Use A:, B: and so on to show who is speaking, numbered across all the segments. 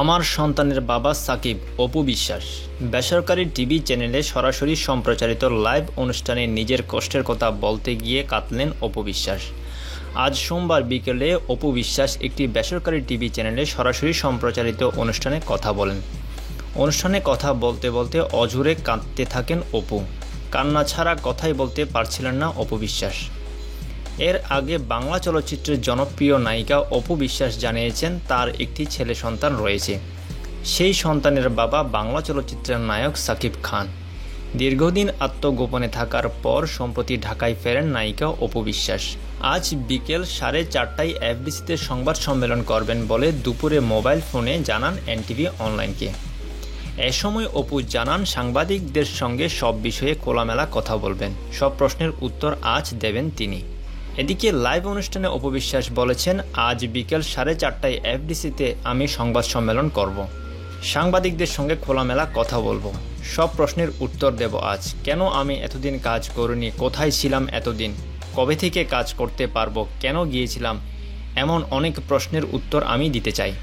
A: আমার সন্তানের বাবা সাকিব অপু বিশ্বাস বেসরকারি টিভি চ্যানেলে সরাসরি সম্প্রচারিত লাইভ অনুষ্ঠানে নিজের কষ্টের কথা বলতে গিয়ে কাঁদলেন অপু বিশ্বাস। আজ সোমবার বিকেলে অপু বিশ্বাস একটি বেসরকারি টিভি চ্যানেলে সরাসরি সম্প্রচারিত অনুষ্ঠানে কথা বলেন। অনুষ্ঠানে কথা বলতে বলতে অঝোরে কাঁদতে থাকেন অপু। কান্না ছাড়া কথাই বলতে পারছিলেন না অপু বিশ্বাস। এর আগে বাংলা চলচ্চিত্রের জনপ্রিয় নায়িকা অপু বিশ্বাস জানিয়েছেন তার একটি ছেলে সন্তান রয়েছে। সেই সন্তানের বাবা বাংলা চলচ্চিত্রের নায়ক সাকিব খান। দীর্ঘদিন আত্মগোপনে থাকার পর সম্প্রতি ঢাকায় ফেরেন নায়িকা অপু বিশ্বাস। আজ বিকেল 4:30টায় এফডিসিতে সংবাদ সম্মেলন করবেন বলে দুপুরে মোবাইল ফোনে জানান এনটিভি অনলাইনকে। এ সময় অপু জানান সাংবাদিকদের সঙ্গে সব বিষয়ে খোলামেলা কথা বলবেন, সব প্রশ্নের উত্তর আজ দেবেন তিনি। এদিকে লাইভ অনুষ্ঠানে অপু বিশ্বাস বলেছেন, আজ বিকেল 4:30টায় এফডিসিতে আমি সংবাদ সম্মেলন করব। সাংবাদিকদের সঙ্গে খোলামেলা কথা বলবো, সব প্রশ্নের উত্তর দেব আজ। কেন আমি এতদিন কাজ করিনি, কোথায় ছিলাম এতদিন, কবে থেকে কাজ করতে পারবো, কেন গিয়েছিলাম, এমন অনেক প্রশ্নের উত্তর আমি দিতে চাই।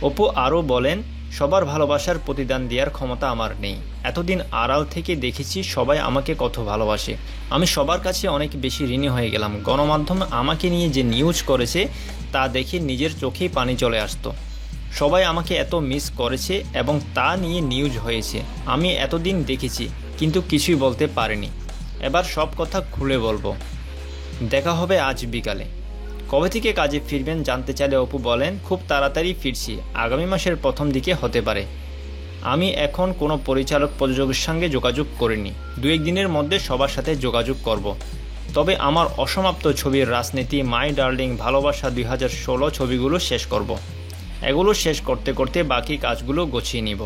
A: অপু আরও বলেন, সবার ভালোবাসার প্রতিদান দেওয়ার ক্ষমতা আমার নেই। এতদিন আড়াল থেকে দেখেছি সবাই আমাকে কত ভালোবাসে। আমি সবার কাছে অনেক বেশি ঋণী হয়ে গেলাম। গণমাধ্যম আমাকে নিয়ে যে নিউজ করেছে তা দেখে নিজের চোখেই পানি চলে আসতো। সবাই আমাকে এত মিস করেছে এবং তা নিয়ে নিউজ হয়েছে। আমি এতদিন দেখেছি কিন্তু কিছুই বলতে পারিনি। এবার সব কথা খুলে বলবো। দেখা হবে আজ বিকালে। কবে থেকে কাজে ফিরবেন জানতে চাইলে অপু বলেন, খুব তাড়াতাড়ি ফিরছি, আগামী মাসের প্রথম দিকে হতে পারে। আমি এখন কোনো পরিচালক প্রযোজকের সঙ্গে যোগাযোগ করিনি। 2-1 দিনের মধ্যে সবার সাথে যোগাযোগ করব। তবে আমার অসমাপ্ত ছবির রাজনীতি, মাই ডার্লিং, ভালোবাসা 2016 ছবিগুলো শেষ করব। এগুলো শেষ করতে করতে বাকি কাজগুলো গুছিয়ে নিব।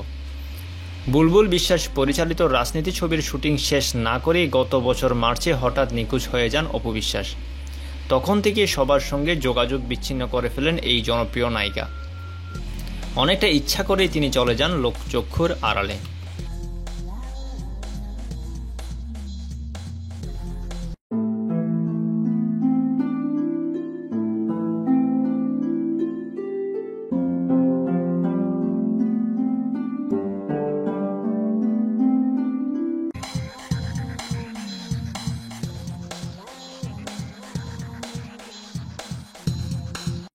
A: বুলবুল বিশ্বাস পরিচালিত রাজনীতি ছবির শুটিং শেষ না করেই গত বছর মার্চে হঠাৎ নিখোঁজ হয়ে যান অপু বিশ্বাস। তখন থেকে সবার সঙ্গে যোগাযোগ বিচ্ছিন্ন করে ফেলেন এই জনপ্রিয় নায়িকা। অনেকটা ইচ্ছা করেই তিনি চলে যান লোকচক্ষুর আড়ালে।